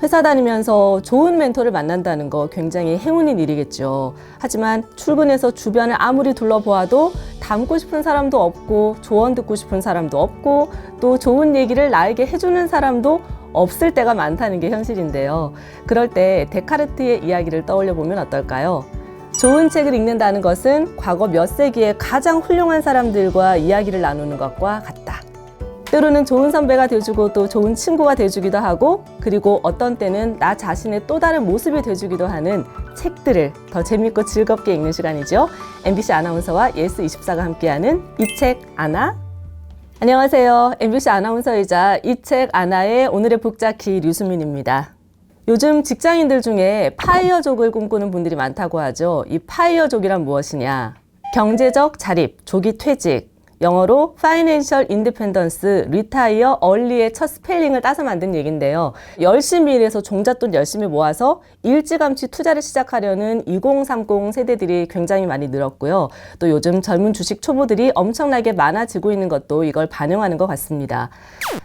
회사 다니면서 좋은 멘토를 만난다는 거 굉장히 행운인 일이겠죠. 하지만 출근해서 주변을 아무리 둘러보아도 닮고 싶은 사람도 없고 조언 듣고 싶은 사람도 없고 또 좋은 얘기를 나에게 해주는 사람도 없을 때가 많다는 게 현실인데요. 그럴 때 데카르트의 이야기를 떠올려 보면 어떨까요? 좋은 책을 읽는다는 것은 과거 몇 세기의 가장 훌륭한 사람들과 이야기를 나누는 것과 같다. 때로는 좋은 선배가 돼주고 또 좋은 친구가 돼주기도 하고, 그리고 어떤 때는 나 자신의 또 다른 모습이 돼주기도 하는 책들을 더 재밌고 즐겁게 읽는 시간이죠. MBC 아나운서와 예스24가 함께하는 이 책 아나? 안녕하세요. MBC 아나운서이자 이 책 아나의 오늘의 북자키 류수민입니다. 요즘 직장인들 중에 파이어족을 꿈꾸는 분들이 많다고 하죠. 이 파이어족이란 무엇이냐? 경제적 자립, 조기 퇴직, 영어로 Financial Independence, Retire Early의 첫 스펠링을 따서 만든 얘기인데요. 열심히 일해서 종잣돈 열심히 모아서 일찌감치 투자를 시작하려는 2030 세대들이 굉장히 많이 늘었고요. 또 요즘 젊은 주식 초보들이 엄청나게 많아지고 있는 것도 이걸 반영하는 것 같습니다.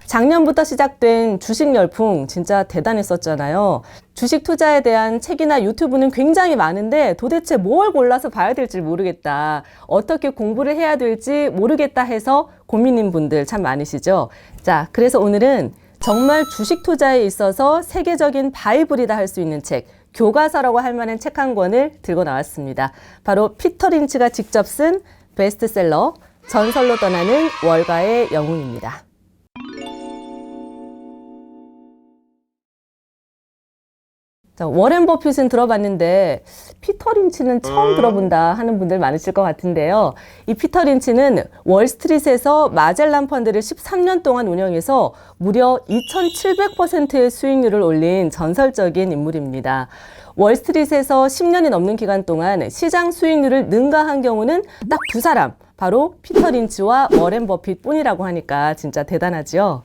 작년부터 시작된 주식 열풍 진짜 대단했었잖아요. 주식 투자에 대한 책이나 유튜브는 굉장히 많은데 도대체 뭘 골라서 봐야 될지 모르겠다. 어떻게 공부를 해야 될지 모르겠다 해서 고민인 분들 참 많으시죠? 자, 그래서 오늘은 정말 주식 투자에 있어서 세계적인 바이블이다 할 수 있는 책, 교과서라고 할 만한 책 한 권을 들고 나왔습니다. 바로 피터 린치가 직접 쓴 베스트셀러 전설로 떠나는 월가의 영웅입니다. 자, 워렌 버핏은 들어봤는데 피터 린치는 처음 들어본다 하는 분들 많으실 것 같은데요. 이 피터 린치는 월스트리트에서 마젤란 펀드를 13년 동안 운영해서 무려 2700%의 수익률을 올린 전설적인 인물입니다. 월스트리트에서 10년이 넘는 기간 동안 시장 수익률을 능가한 경우는 딱 두 사람, 바로 피터 린치와 워렌 버핏 뿐이라고 하니까 진짜 대단하죠.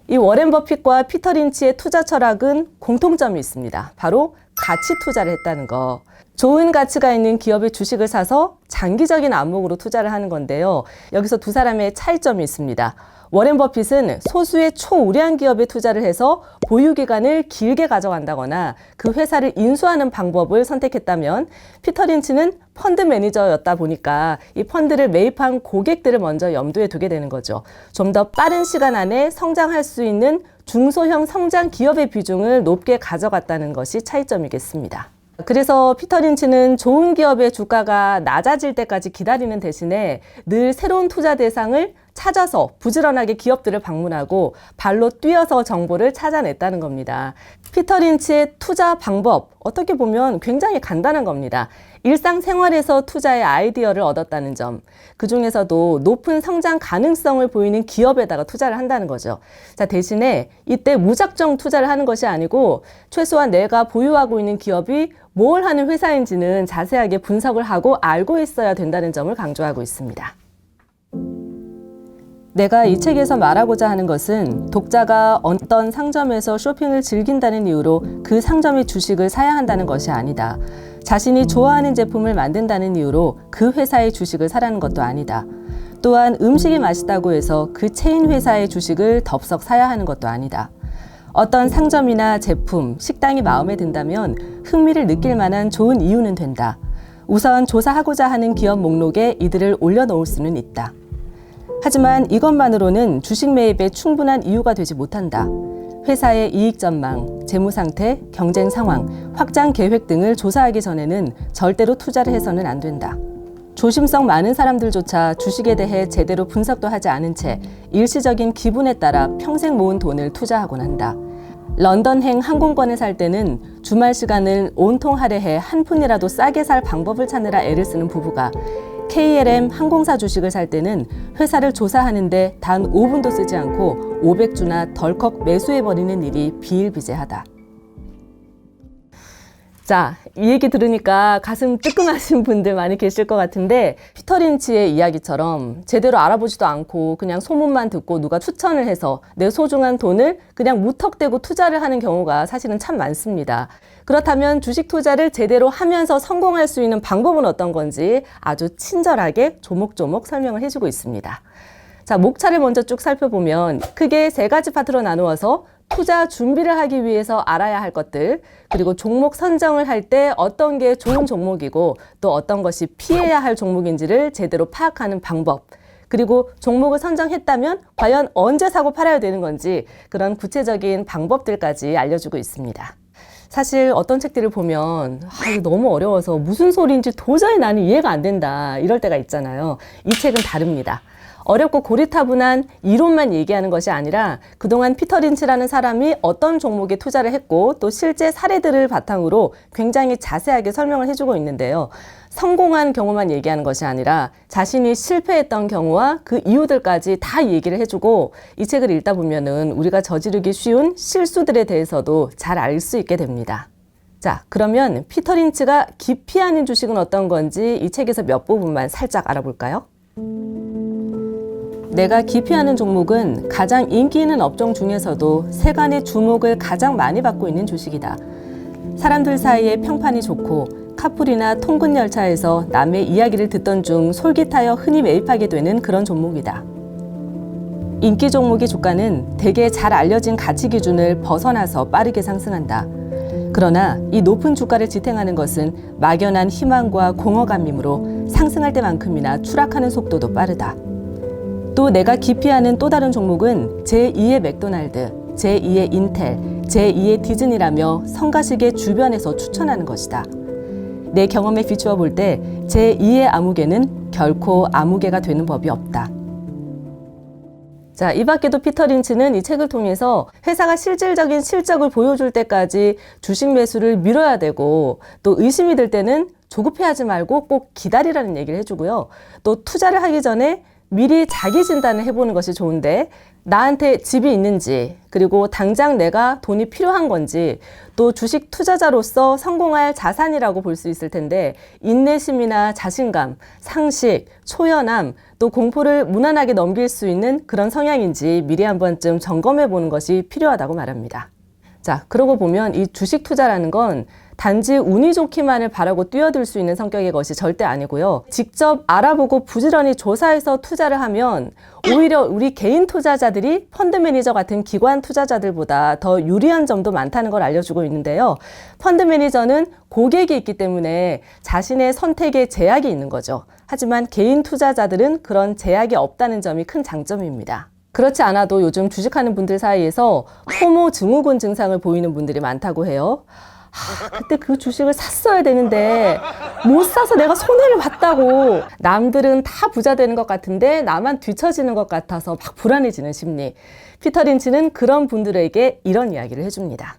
이 워렌 버핏과 피터 린치의 투자 철학은 공통점이 있습니다. 바로 가치 투자를 했다는 거. 좋은 가치가 있는 기업의 주식을 사서 장기적인 안목으로 투자를 하는 건데요. 여기서 두 사람의 차이점이 있습니다. 워렌 버핏은 소수의 초우량 기업에 투자를 해서 보유 기간을 길게 가져간다거나 그 회사를 인수하는 방법을 선택했다면, 피터 린치는 펀드 매니저였다 보니까 이 펀드를 매입한 고객들을 먼저 염두에 두게 되는 거죠. 좀 더 빠른 시간 안에 성장할 수 있는 중소형 성장 기업의 비중을 높게 가져갔다는 것이 차이점이겠습니다. 그래서 피터 린치는 좋은 기업의 주가가 낮아질 때까지 기다리는 대신에 늘 새로운 투자 대상을 찾아서 부지런하게 기업들을 방문하고 발로 뛰어서 정보를 찾아냈다는 겁니다. 피터 린치의 투자 방법, 어떻게 보면 굉장히 간단한 겁니다. 일상생활에서 투자의 아이디어를 얻었다는 점, 그 중에서도 높은 성장 가능성을 보이는 기업에다가 투자를 한다는 거죠. 자, 대신에 이때 무작정 투자를 하는 것이 아니고 최소한 내가 보유하고 있는 기업이 뭘 하는 회사인지는 자세하게 분석을 하고 알고 있어야 된다는 점을 강조하고 있습니다. 내가 이 책에서 말하고자 하는 것은 독자가 어떤 상점에서 쇼핑을 즐긴다는 이유로 그 상점의 주식을 사야 한다는 것이 아니다. 자신이 좋아하는 제품을 만든다는 이유로 그 회사의 주식을 사라는 것도 아니다. 또한 음식이 맛있다고 해서 그 체인 회사의 주식을 덥석 사야 하는 것도 아니다. 어떤 상점이나 제품, 식당이 마음에 든다면 흥미를 느낄 만한 좋은 이유는 된다. 우선 조사하고자 하는 기업 목록에 이들을 올려놓을 수는 있다. 하지만 이것만으로는 주식 매입에 충분한 이유가 되지 못한다. 회사의 이익 전망, 재무 상태, 경쟁 상황, 확장 계획 등을 조사하기 전에는 절대로 투자를 해서는 안 된다. 조심성 많은 사람들조차 주식에 대해 제대로 분석도 하지 않은 채 일시적인 기분에 따라 평생 모은 돈을 투자하곤 한다. 런던행 항공권을 살 때는 주말 시간을 온통 할애해 한 푼이라도 싸게 살 방법을 찾느라 애를 쓰는 부부가 KLM 항공사 주식을 살 때는 회사를 조사하는데 단 5분도 쓰지 않고 500주나 덜컥 매수해버리는 일이 비일비재하다. 자, 이 얘기 들으니까 가슴 뜨끔하신 분들 많이 계실 것 같은데, 피터 린치의 이야기처럼 제대로 알아보지도 않고 그냥 소문만 듣고 누가 추천을 해서 내 소중한 돈을 그냥 무턱대고 투자를 하는 경우가 사실은 참 많습니다. 그렇다면 주식 투자를 제대로 하면서 성공할 수 있는 방법은 어떤 건지 아주 친절하게 조목조목 설명을 해주고 있습니다. 자, 목차를 먼저 쭉 살펴보면 크게 세 가지 파트로 나누어서 투자 준비를 하기 위해서 알아야 할 것들, 그리고 종목 선정을 할 때 어떤 게 좋은 종목이고 또 어떤 것이 피해야 할 종목인지를 제대로 파악하는 방법, 그리고 종목을 선정했다면 과연 언제 사고 팔아야 되는 건지 그런 구체적인 방법들까지 알려주고 있습니다. 사실 어떤 책들을 보면 이거 너무 어려워서 무슨 소리인지 도저히 나는 이해가 안 된다 이럴 때가 있잖아요. 이 책은 다릅니다. 어렵고 고리타분한 이론만 얘기하는 것이 아니라 그동안 피터 린치라는 사람이 어떤 종목에 투자를 했고 또 실제 사례들을 바탕으로 굉장히 자세하게 설명을 해주고 있는데요. 성공한 경우만 얘기하는 것이 아니라 자신이 실패했던 경우와 그 이유들까지 다 얘기를 해주고 이 책을 읽다 보면은 우리가 저지르기 쉬운 실수들에 대해서도 잘 알 수 있게 됩니다. 자, 그러면 피터 린치가 기피하는 주식은 어떤 건지 이 책에서 몇 부분만 살짝 알아볼까요? 내가 기피하는 종목은 가장 인기 있는 업종 중에서도 세간의 주목을 가장 많이 받고 있는 주식이다. 사람들 사이에 평판이 좋고 카풀이나 통근 열차에서 남의 이야기를 듣던 중 솔깃하여 흔히 매입하게 되는 그런 종목이다. 인기 종목의 주가는 대개 잘 알려진 가치 기준을 벗어나서 빠르게 상승한다. 그러나 이 높은 주가를 지탱하는 것은 막연한 희망과 공허감이므로 상승할 때만큼이나 추락하는 속도도 빠르다. 또 내가 기피하는 또 다른 종목은 제2의 맥도날드, 제2의 인텔, 제2의 디즈니라며 성가시게 주변에서 추천하는 것이다. 내 경험에 비추어 볼 때 제2의 아무개는 결코 아무개가 되는 법이 없다. 자, 이 밖에도 피터 린치는 이 책을 통해서 회사가 실질적인 실적을 보여줄 때까지 주식 매수를 미뤄야 되고 또 의심이 들 때는 조급해하지 말고 꼭 기다리라는 얘기를 해주고요. 또 투자를 하기 전에 미리 자기 진단을 해보는 것이 좋은데 나한테 집이 있는지 그리고 당장 내가 돈이 필요한 건지 또 주식 투자자로서 성공할 자산이라고 볼 수 있을 텐데 인내심이나 자신감, 상식, 초연함 또 공포를 무난하게 넘길 수 있는 그런 성향인지 미리 한 번쯤 점검해 보는 것이 필요하다고 말합니다. 자, 그러고 보면 이 주식 투자라는 건 단지 운이 좋기만을 바라고 뛰어들 수 있는 성격의 것이 절대 아니고요. 직접 알아보고 부지런히 조사해서 투자를 하면 오히려 우리 개인 투자자들이 펀드 매니저 같은 기관 투자자들보다 더 유리한 점도 많다는 걸 알려주고 있는데요. 펀드 매니저는 고객이 있기 때문에 자신의 선택에 제약이 있는 거죠. 하지만 개인 투자자들은 그런 제약이 없다는 점이 큰 장점입니다. 그렇지 않아도 요즘 주식하는 분들 사이에서 포모 증후군 증상을 보이는 분들이 많다고 해요. 그때 그 주식을 샀어야 되는데 못 사서 내가 손해를 봤다고. 남들은 다 부자 되는 것 같은데 나만 뒤처지는 것 같아서 막 불안해지는 심리. 피터 린치는 그런 분들에게 이런 이야기를 해줍니다.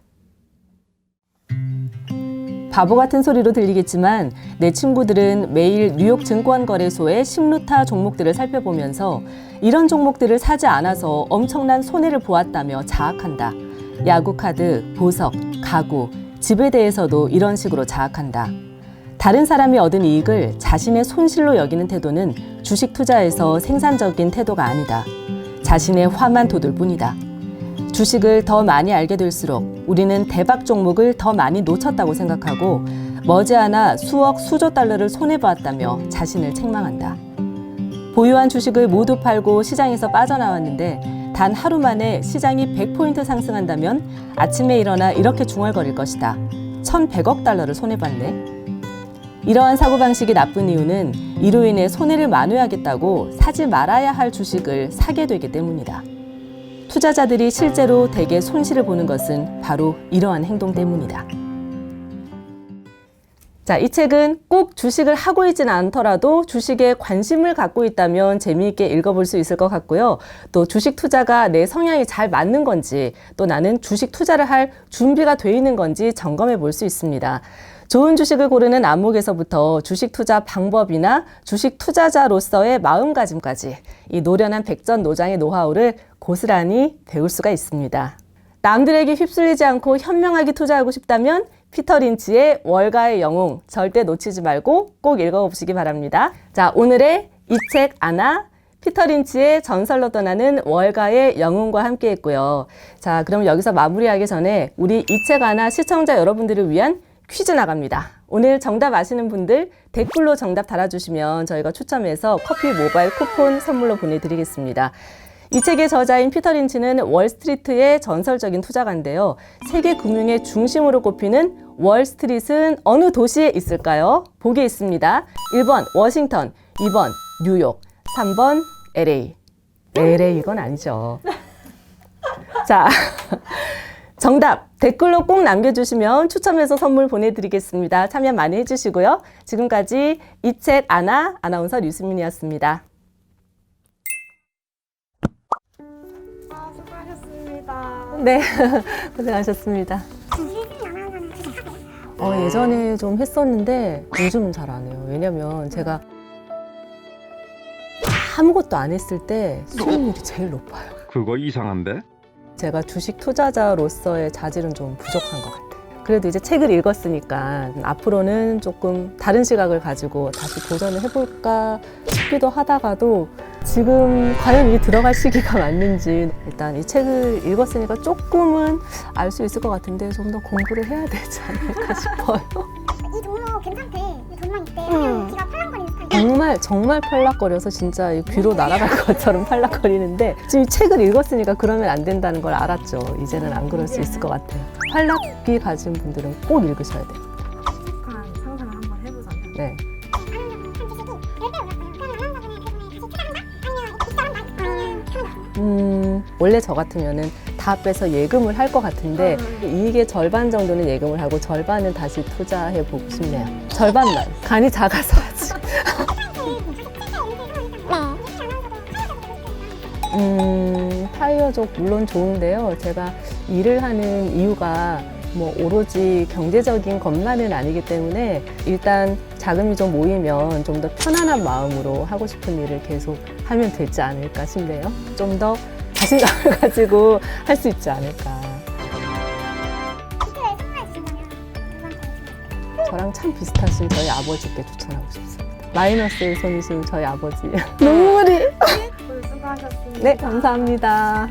바보 같은 소리로 들리겠지만 내 친구들은 매일 뉴욕 증권거래소의 10루타 종목들을 살펴보면서 이런 종목들을 사지 않아서 엄청난 손해를 보았다며 자학한다. 야구 카드, 보석, 가구, 집에 대해서도 이런 식으로 자학한다. 다른 사람이 얻은 이익을 자신의 손실로 여기는 태도는 주식 투자에서 생산적인 태도가 아니다. 자신의 화만 돋을 뿐이다. 주식을 더 많이 알게 될수록 우리는 대박 종목을 더 많이 놓쳤다고 생각하고 머지않아 수억, 수조 달러를 손해보았다며 자신을 책망한다. 보유한 주식을 모두 팔고 시장에서 빠져나왔는데 단 하루 만에 시장이 100포인트 상승한다면 아침에 일어나 이렇게 중얼거릴 것이다. 1,100억 달러를 손해봤네. 이러한 사고방식이 나쁜 이유는 이로 인해 손해를 만회하겠다고 사지 말아야 할 주식을 사게 되기 때문이다. 투자자들이 실제로 대개 손실을 보는 것은 바로 이러한 행동 때문이다. 자, 이 책은 꼭 주식을 하고 있지는 않더라도 주식에 관심을 갖고 있다면 재미있게 읽어볼 수 있을 것 같고요. 또 주식 투자가 내 성향이 잘 맞는 건지 또 나는 주식 투자를 할 준비가 돼 있는 건지 점검해 볼 수 있습니다. 좋은 주식을 고르는 안목에서부터 주식 투자 방법이나 주식 투자자로서의 마음가짐까지 이 노련한 백전노장의 노하우를 고스란히 배울 수가 있습니다. 남들에게 휩쓸리지 않고 현명하게 투자하고 싶다면 피터 린치의 월가의 영웅 절대 놓치지 말고 꼭 읽어보시기 바랍니다. 자, 오늘의 이 책 아나 피터 린치의 전설로 떠나는 월가의 영웅과 함께 했고요. 자, 그럼 여기서 마무리하기 전에 우리 이 책 아나 시청자 여러분들을 위한 퀴즈 나갑니다. 오늘 정답 아시는 분들 댓글로 정답 달아주시면 저희가 추첨해서 커피 모바일 쿠폰 선물로 보내드리겠습니다. 이 책의 저자인 피터 린치는 월스트리트의 전설적인 투자가인데요. 세계 금융의 중심으로 꼽히는 월스트리트는 어느 도시에 있을까요? 보기 있습니다. 1번 워싱턴, 2번 뉴욕, 3번 LA. LA 이건 아니죠. 자, 정답 댓글로 꼭 남겨주시면 추첨해서 선물 보내드리겠습니다. 참여 많이 해주시고요. 지금까지 이 책 아나운서 류수민이었습니다. 수고하셨습니다. 네, 고생하셨습니다. 예전에 좀 했었는데 요즘은 잘 안 해요. 왜냐면 제가 아무것도 안 했을 때 수익률이 제일 높아요. 그거 이상한데? 제가 주식 투자자로서의 자질은 좀 부족한 것 같아요. 그래도 이제 책을 읽었으니까 앞으로는 조금 다른 시각을 가지고 다시 도전을 해볼까 싶기도 하다가도 지금 과연 이게 들어갈 시기가 맞는지 일단 이 책을 읽었으니까 조금은 알 수 있을 것 같은데 좀 더 공부를 해야 되지 않을까 싶어요. 이 종목 괜찮대. 이 돈만 있대. 그냥 귀가 팔랑거리는 스타일. 정말 팔락거려서 진짜 이 귀로 날아갈 것처럼 팔락거리는데 지금 이 책을 읽었으니까 그러면 안 된다는 걸 알았죠. 이제는 안 그럴 수 있을 것 같아요. 팔락귀 가진 분들은 꼭 읽으셔야 돼요. 상상을 한번 해보자면. 네. 원래 저 같으면은 다 빼서 예금을 할 것 같은데 이익의 절반 정도는 예금을 하고 절반은 다시 투자해 보고 싶네요. 절반만. 간이 작아서 하지. 타이어족 물론 좋은데요. 제가 일을 하는 이유가 뭐 오로지 경제적인 것만은 아니기 때문에 일단 자금이 좀 모이면 좀 더 편안한 마음으로 하고 싶은 일을 계속 하면 되지 않을까 싶네요. 좀 더 자신감을 가지고 할 수 있지 않을까. 저랑 참 비슷하신 저희 아버지께 추천하고 싶습니다. 마이너스의 손이신 저희 아버지. 눈물이. 수고하셨습니다. 네, 감사합니다.